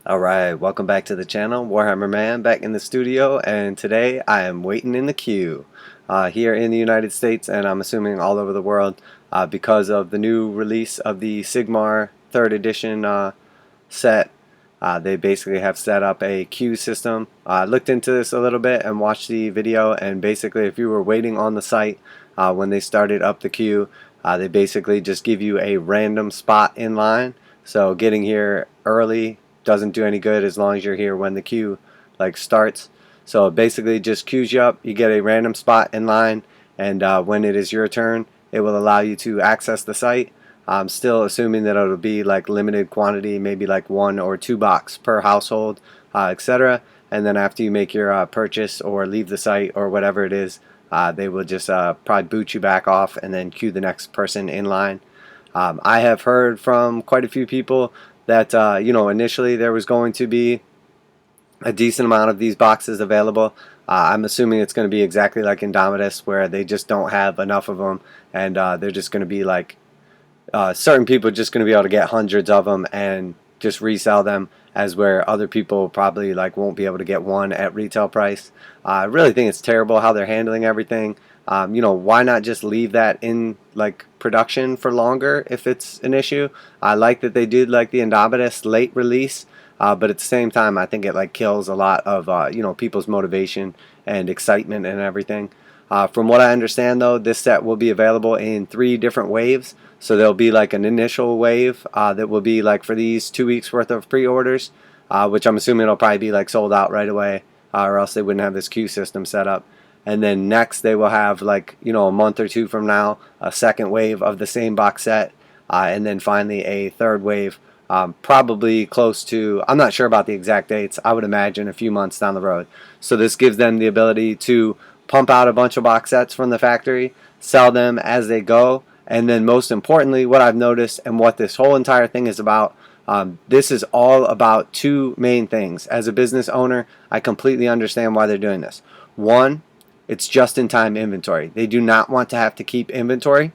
Alright, welcome back to the channel. Warhammer Man back in the studio, and today I am waiting in the queue here in the United States, and I'm assuming all over the world because of the new release of the Sigmar 3rd edition set. They basically have set up a queue system. I looked into this a little bit and watched the video, and basically if you were waiting on the site when they started up the queue, they basically just give you a random spot in line. So getting here early doesn't do any good as long as you're here when the queue starts. So it basically just queues you up. You get a random spot in line, and when it is your turn, it will allow you to access the site. I'm still assuming that it'll be like limited quantity, maybe like 1 or 2 box per household, etc. And then after you make your purchase or leave the site or whatever it is, they will just probably boot you back off and then queue the next person in line. I have heard from quite a few people that initially there was going to be a decent amount of these boxes available. I'm assuming it's going to be exactly like Indomitus, where they just don't have enough of them, and they're just going to be like certain people are just going to be able to get hundreds of them and just resell them, as where other people probably won't be able to get one at retail price. I really think it's terrible how they're handling everything. Why not just leave that in production for longer if it's an issue? I like that they did the Indomitus late release, but at the same time I think it kills a lot of people's motivation and excitement and everything. From what I understand though, this set will be available in 3 different waves. So there'll be an initial wave that will be for these 2 weeks worth of pre-orders, which I'm assuming it'll probably be sold out right away, or else they wouldn't have this queue system set up. And then next they will have a month or 2 from now a second wave of the same box set, and then finally a third wave, probably close to, I'm not sure about the exact dates, I would imagine a few months down the road. So this gives them the ability to pump out a bunch of box sets from the factory, sell them as they go, and then most importantly, what I've noticed and what this whole entire thing is about, this is all about 2 main things. As a business owner, I completely understand why they're doing this. One, it's just-in-time inventory. They do not want to have to keep inventory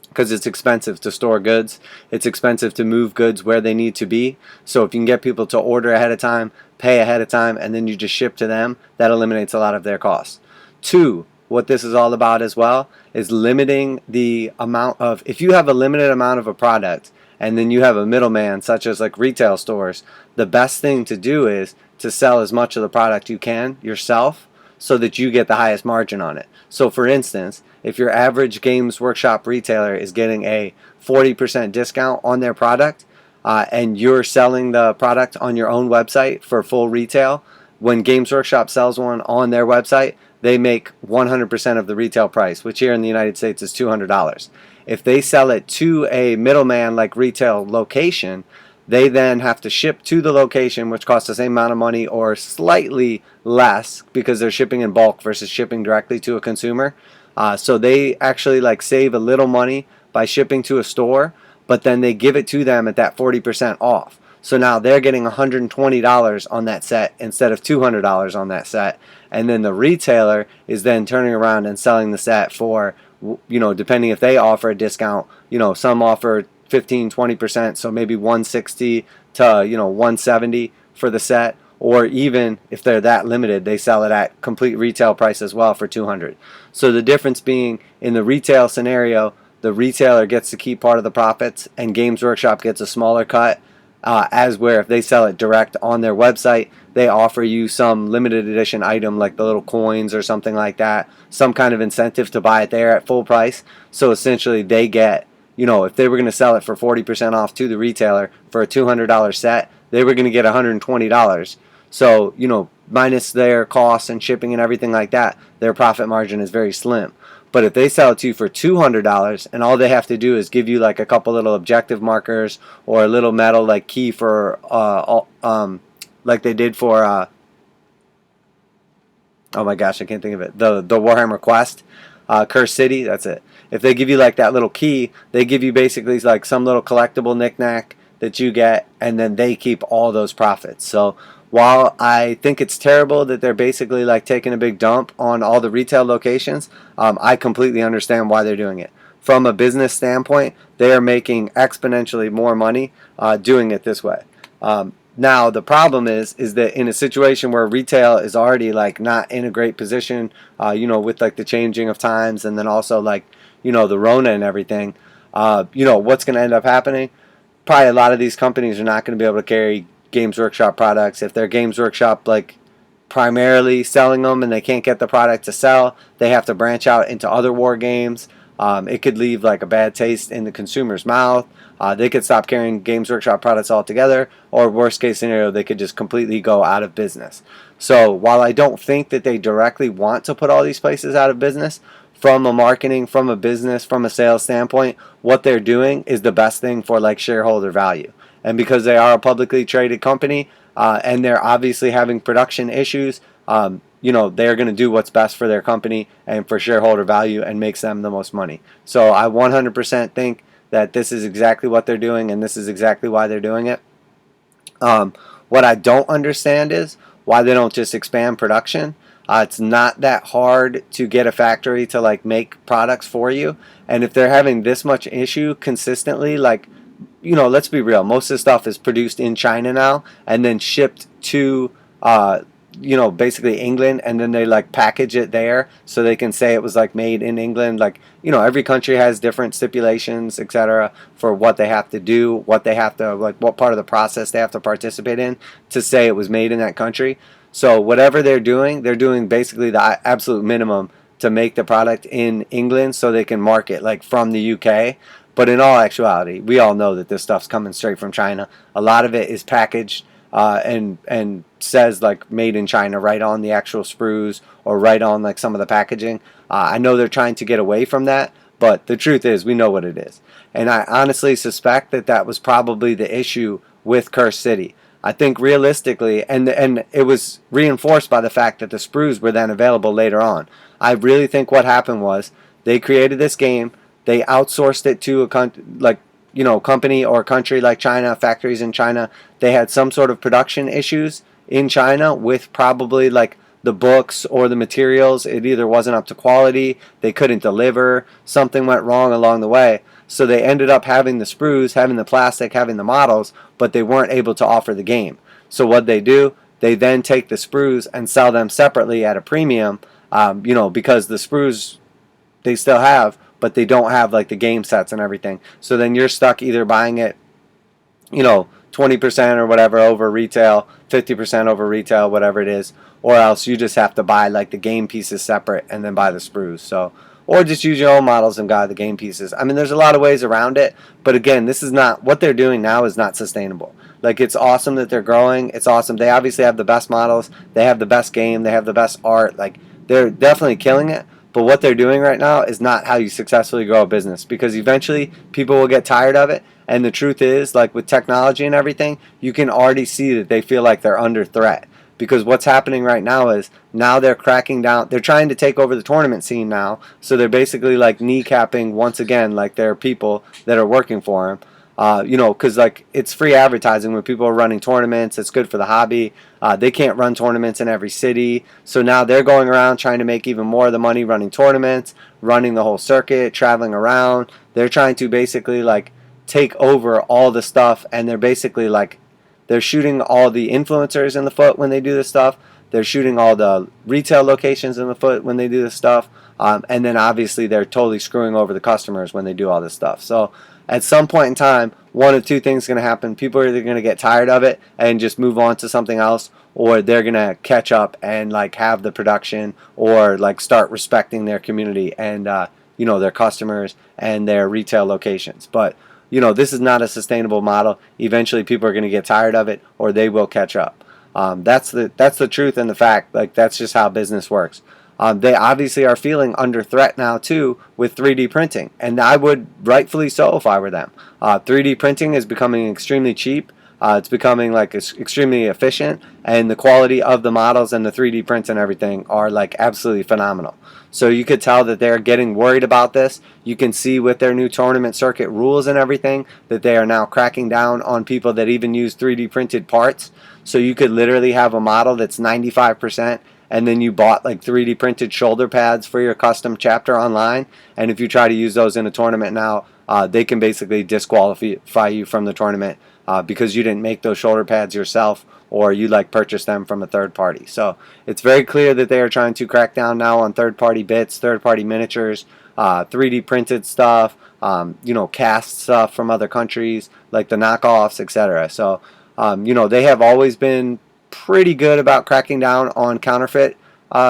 because it's expensive to store goods. It's expensive to move goods where they need to be. So if you can get people to order ahead of time, pay ahead of time, and then you just ship to them, that eliminates a lot of their costs. 2, what this is all about as well is limiting the amount of, if you have a limited amount of a product and then you have a middleman such as retail stores, the best thing to do is to sell as much of the product you can yourself, so that you get the highest margin on it. So for instance, if your average Games Workshop retailer is getting a 40% discount on their product, and you're selling the product on your own website for full retail, when Games Workshop sells one on their website, they make 100% of the retail price, which here in the United States is $200. If they sell it to a middleman retail location, they then have to ship to the location, which costs the same amount of money or slightly less because they're shipping in bulk versus shipping directly to a consumer. So they actually save a little money by shipping to a store, but then they give it to them at that 40% off. So now they're getting $120 on that set instead of $200 on that set. And then the retailer is then turning around and selling the set for, depending if they offer a discount, some offer 15-20%, so maybe 160 to 170 for the set, or even if they're that limited, they sell it at complete retail price as well for 200. So the difference being, in the retail scenario, the retailer gets to keep part of the profits and Games Workshop gets a smaller cut, as where if they sell it direct on their website, they offer you some limited edition item like the little coins or something like that, some kind of incentive to buy it there at full price. So essentially they get, if they were going to sell it for 40% off to the retailer for a $200 set, they were going to get $120. So, minus their costs and shipping and everything like that, their profit margin is very slim. But if they sell it to you for $200 and all they have to do is give you a couple little objective markers or a little metal key for, like they did for, oh my gosh, I can't think of it, the Warhammer Quest, Curse City, that's it. If they give you that little key, they give you basically some little collectible knickknack that you get, and then they keep all those profits. So while I think it's terrible that they're basically taking a big dump on all the retail locations, I completely understand why they're doing it. From a business standpoint, they are making exponentially more money doing it this way. Now the problem is that in a situation where retail is already like not in a great position, with like the changing of times, and then also like the Rona and everything, what's going to end up happening? Probably a lot of these companies are not going to be able to carry Games Workshop products. If they're Games Workshop like primarily selling them and they can't get the product to sell, they have to branch out into other war games. It could leave like a bad taste in the consumer's mouth. They could stop carrying Games Workshop products altogether, or worst case scenario, they could just completely go out of business. So while I don't think that they directly want to put all these places out of business, from a marketing, from a business, from a sales standpoint, what they're doing is the best thing for like shareholder value. And because they are a publicly traded company, and they're obviously having production issues, they're going to do what's best for their company and for shareholder value and makes them the most money. So I 100% think that this is exactly what they're doing, and this is exactly why they're doing it. What I don't understand is why they don't just expand production. It's not that hard to get a factory to like make products for you, and if they're having this much issue consistently, like let's be real, most of the stuff is produced in China now and then shipped to basically England, and then they like package it there so they can say it was like made in England. Like every country has different stipulations, etc., for what they have to do, what they have to like, what part of the process they have to participate in to say it was made in that country. So whatever they're doing basically the absolute minimum to make the product in England so they can market like from the UK. But in all actuality, we all know that this stuff's coming straight from China. A lot of it is packaged and says like made in China right on the actual sprues or right on like some of the packaging. I know they're trying to get away from that, but the truth is we know what it is. And I honestly suspect that that was probably the issue with Cursed City. I think realistically, and it was reinforced by the fact that the sprues were then available later on. I really think what happened was they created this game, they outsourced it to a company or country like China, factories in China. They had some sort of production issues in China with probably like the books or the materials. It either wasn't up to quality, they couldn't deliver, something went wrong along the way. So they ended up having the sprues, having the plastic, having the models, but they weren't able to offer the game. So what they do, they then take the sprues and sell them separately at a premium, because the sprues they still have, but they don't have like the game sets and everything. So then you're stuck either buying it, 20% or whatever over retail, 50% over retail, whatever it is, or else you just have to buy like the game pieces separate and then buy the sprues. So, or just use your own models and buy the game pieces. I mean, there's a lot of ways around it, but again, this is not what they're doing now is not sustainable. Like, it's awesome that they're growing. It's awesome. They obviously have the best models. They have the best game. They have the best art. Like, they're definitely killing it. But what they're doing right now is not how you successfully grow a business, because eventually people will get tired of it. And the truth is, like with technology and everything, you can already see that they feel like they're under threat. Because what's happening right now is now they're cracking down. They're trying to take over the tournament scene now. So they're basically like kneecapping once again, like their people that are working for them. Because like it's free advertising when people are running tournaments. It's good for the hobby. They can't run tournaments in every city. So now they're going around trying to make even more of the money running tournaments, running the whole circuit, traveling around. They're trying to basically like take over all the stuff, and they're basically like they're shooting all the influencers in the foot when they do this stuff. They're shooting all the retail locations in the foot when they do this stuff. And then obviously they're totally screwing over the customers when they do all this stuff. So at some point in time, one of two things is going to happen. People are either going to get tired of it and just move on to something else, or they're going to catch up and like have the production or like start respecting their community and their customers and their retail locations. But this is not a sustainable model. Eventually people are going to get tired of it, or they will catch up. That's the truth and the fact. Like, that's just how business works. They obviously are feeling under threat now too with 3D printing, and I would rightfully so if I were them. 3D printing is becoming extremely cheap. It's becoming like extremely efficient, and the quality of the models and the 3D prints and everything are like absolutely phenomenal. So you could tell that they're getting worried about this. You can see with their new tournament circuit rules and everything that they are now cracking down on people that even use 3D printed parts. So you could literally have a model that's 95%, and then you bought like 3D printed shoulder pads for your custom chapter online, and if you try to use those in a tournament now, they can basically disqualify you from the tournament because you didn't make those shoulder pads yourself, or you like purchased them from a third party. So it's very clear that they are trying to crack down now on third party bits, third party miniatures, 3D printed stuff, cast stuff from other countries, like the knockoffs, etc. So they have always been pretty good about cracking down on counterfeit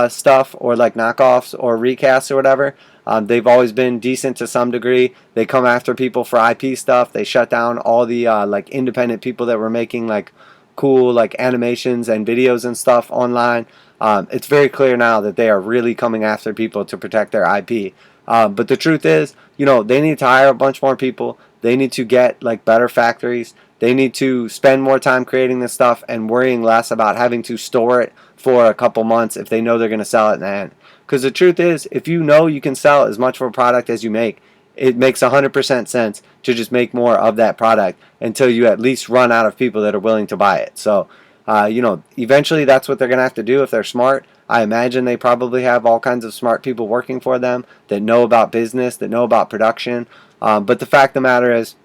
stuff, or like knockoffs or recasts or whatever. They've always been decent to some degree. They come after people for IP stuff. They shut down all the like independent people that were making like cool like animations and videos and stuff online. It's very clear now that they are really coming after people to protect their IP. But the truth is, they need to hire a bunch more people. They need to get like better factories. They need to spend more time creating this stuff and worrying less about having to store it for a couple months if they know they're going to sell it in the end. Because the truth is, if you know you can sell as much of a product as you make, it makes 100% sense to just make more of that product until you at least run out of people that are willing to buy it. So, eventually that's what they're going to have to do if they're smart. I imagine they probably have all kinds of smart people working for them that know about business, that know about production. But the fact of the matter is,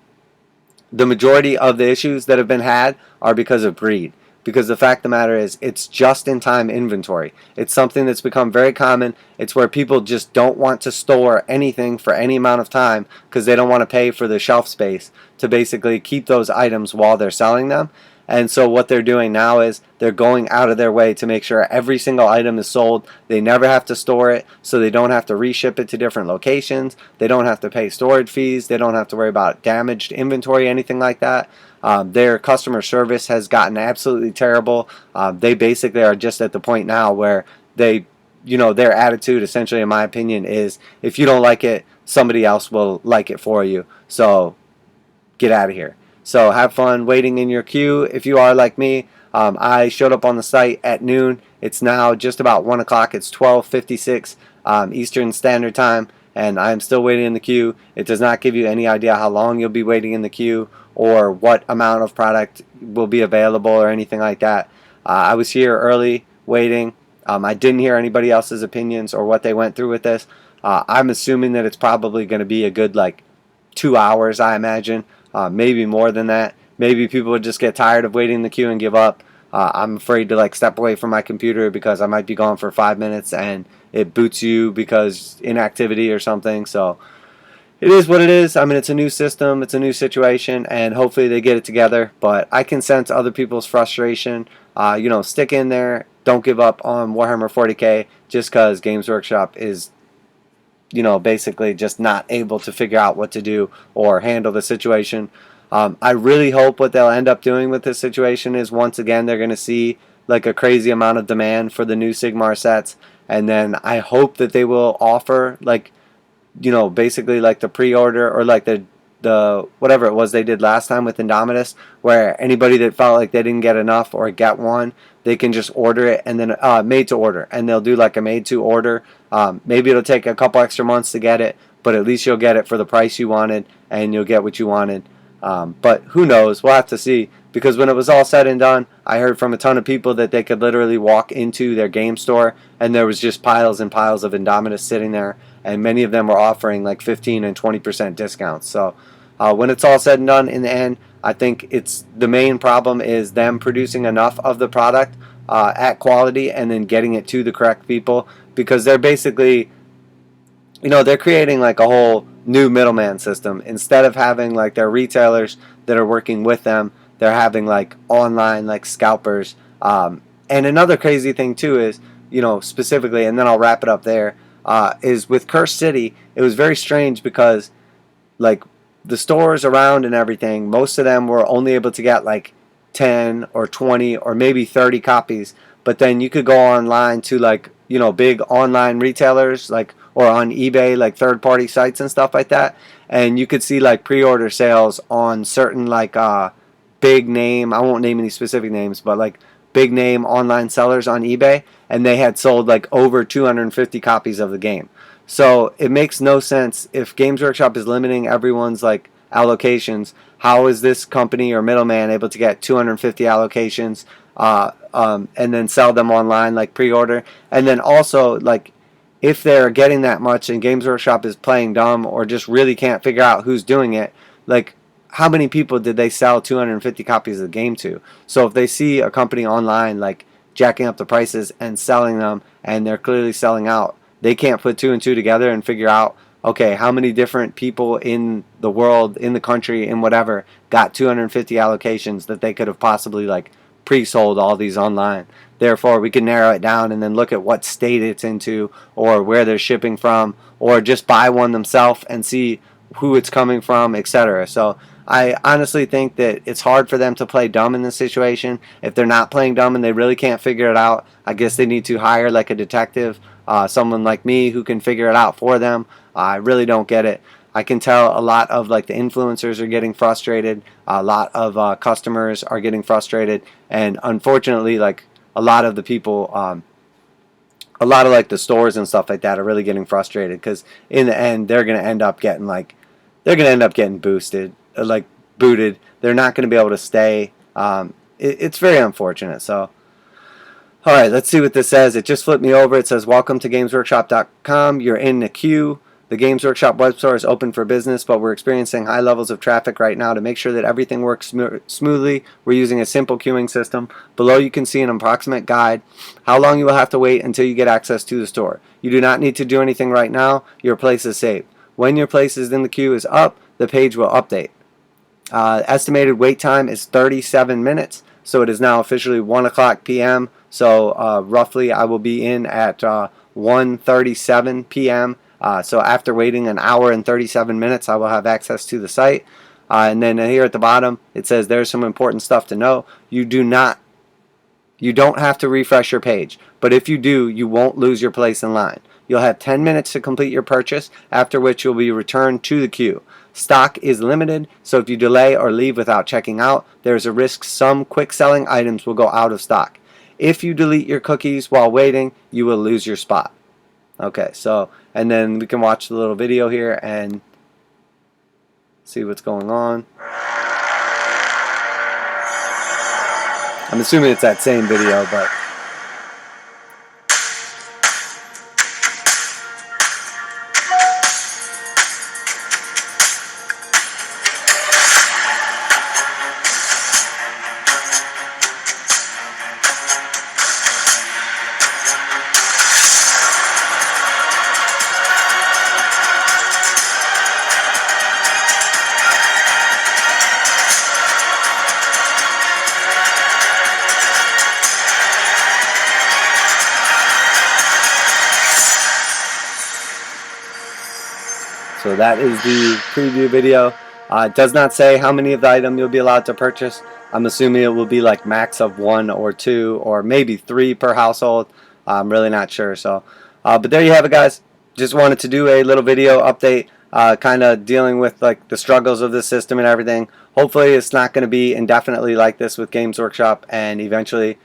the majority of the issues that have been had are because of greed. Because the fact of the matter is, it's just-in-time inventory. It's something that's become very common. It's where people just don't want to store anything for any amount of time because they don't want to pay for the shelf space to basically keep those items while they're selling them. And so what they're doing now is they're going out of their way to make sure every single item is sold. They never have to store it, so they don't have to reship it to different locations. They don't have to pay storage fees. They don't have to worry about damaged inventory, anything like that. Their customer service has gotten absolutely terrible. They basically are just at the point now where their attitude, essentially, in my opinion, is if you don't like it, somebody else will like it for you. So get out of here. So have fun waiting in your queue. If you are like me, I showed up on the site at noon. It's now just about 1 o'clock. It's 12:56 Eastern Standard Time, and I'm still waiting in the queue. It does not give you any idea how long you'll be waiting in the queue or what amount of product will be available or anything like that. I was here early waiting. I didn't hear anybody else's opinions or what they went through with this. I'm assuming that it's probably going to be a good 2 hours, I imagine. Maybe more than that. Maybe people would just get tired of waiting in the queue and give up. I'm afraid to step away from my computer because I might be gone for 5 minutes and it boots you because inactivity or something. So it is what it is. I mean, it's a new system, it's a new situation, and hopefully they get it together. But I can sense other people's frustration. Stick in there. Don't give up on Warhammer 40K just because Games Workshop is basically just not able to figure out what to do or handle the situation. I really hope what they'll end up doing with this situation is, once again, they're going to see a crazy amount of demand for the new Sigmar sets, and then I hope that they will offer basically the pre-order or the whatever it was they did last time with Indomitus, where anybody that felt like they didn't get enough or get one, they can just order it, and then made to order, and they'll do a made to order. Maybe it'll take a couple extra months to get it, but at least you'll get it for the price you wanted, and you'll get what you wanted. But who knows? We'll have to see, because when it was all said and done, I heard from a ton of people that they could literally walk into their game store and there was just piles and piles of Indomitus sitting there, and many of them were offering 15 and 20% discounts. So when it's all said and done, in the end, I think the main problem is them producing enough of the product at quality and then getting it to the correct people, because they're basically, they're creating a whole new middleman system. Instead of having their retailers that are working with them, they're having online scalpers. And another crazy thing too is, specifically, and then I'll wrap it up there, is with Cursed City, it was very strange because the stores around and everything, most of them were only able to get 10 or 20 or maybe 30 copies. But then you could go online to big online retailers or on eBay, third-party sites and stuff like that, and you could see pre-order sales on certain big name, I won't name any specific names, but big name online sellers on eBay, and they had sold over 250 copies of the game. So it makes no sense if Games Workshop is limiting everyone's allocations. How is this company or middleman able to get 250 allocations and then sell them online pre-order? And then also if they're getting that much and Games Workshop is playing dumb or just really can't figure out who's doing it, how many people did they sell 250 copies of the game to? So if they see a company online like jacking up the prices and selling them, and they're clearly selling out, they can't put two and two together and figure out, okay, how many different people in the world, in the country, in whatever, got 250 allocations that they could have possibly like pre-sold all these online. Therefore, we can narrow it down and then look at what state it's into, or where they're shipping from, or just buy one themselves and see who it's coming from, etc. So I honestly think that it's hard for them to play dumb in this situation. If they're not playing dumb and they really can't figure it out, I guess they need to hire like a detective, someone like me who can figure it out for them. I really don't get it. I can tell a lot of like the influencers are getting frustrated. A lot of customers are getting frustrated, and unfortunately, like a lot of the people, a lot of like the stores and stuff like that are really getting frustrated, because in the end they're gonna end up getting boosted, like booted. They're not gonna be able to stay. It's very unfortunate. So. Alright, let's see what this says. It just flipped me over. It says, welcome to GamesWorkshop.com. You're in the queue. The Games Workshop web store is open for business, but we're experiencing high levels of traffic right now. To make sure that everything works smoothly, we're using a simple queuing system. Below you can see an approximate guide, how long you will have to wait until you get access to the store. You do not need to do anything right now. Your place is saved. When your place is in the queue is up, the page will update. Estimated wait time is 37 minutes, so it is now officially 1 o'clock p.m. So roughly I will be in at 1:37 p.m. So after waiting an hour and 37 minutes, I will have access to the site. And then here at the bottom, it says there's some important stuff to know. You don't have to refresh your page, but if you do, you won't lose your place in line. You'll have 10 minutes to complete your purchase, after which you'll be returned to the queue. Stock is limited, so if you delay or leave without checking out, there is a risk some quick-selling items will go out of stock. If you delete your cookies while waiting, you will lose your spot. Okay, so, and then we can watch the little video here and see what's going on. I'm assuming it's that same video, but... So that is the preview video. It does not say how many of the item you'll be allowed to purchase. I'm assuming it will be like max of 1 or 2 or maybe 3 per household. I'm really not sure. So, but there you have it, guys. Just wanted to do a little video update, kind of dealing with like the struggles of this system and everything. Hopefully it's not going to be indefinitely like this with Games Workshop, and eventually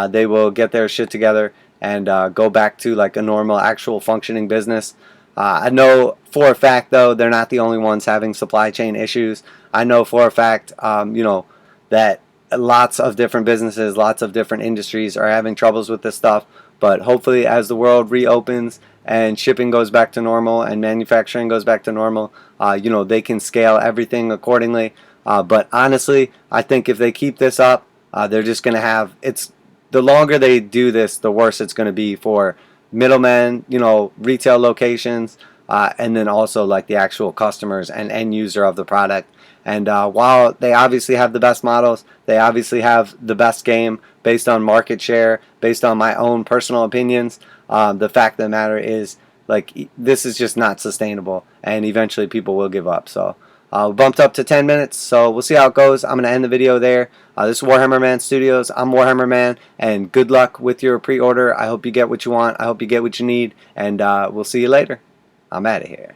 they will get their shit together and go back to like a normal, actual functioning business. I know for a fact, though, they're not the only ones having supply chain issues. I know for a fact, you know, that lots of different businesses, lots of different industries are having troubles with this stuff. But hopefully, as the world reopens and shipping goes back to normal and manufacturing goes back to normal, you know, they can scale everything accordingly. But honestly, I think if they keep this up, they're just going to have, the longer they do this, the worse it's going to be for middlemen, you know, retail locations, and then also like the actual customers and end user of the product. And while they obviously have the best models, they obviously have the best game based on market share, based on my own personal opinions, the fact of the matter is, like, this is just not sustainable, and eventually people will give up. So bumped up to 10 minutes, so we'll see how it goes. I'm going to end the video there. This is Warhammer Man Studios. I'm Warhammer Man, and good luck with your pre-order. I hope you get what you want. I hope you get what you need, and we'll see you later. I'm out of here.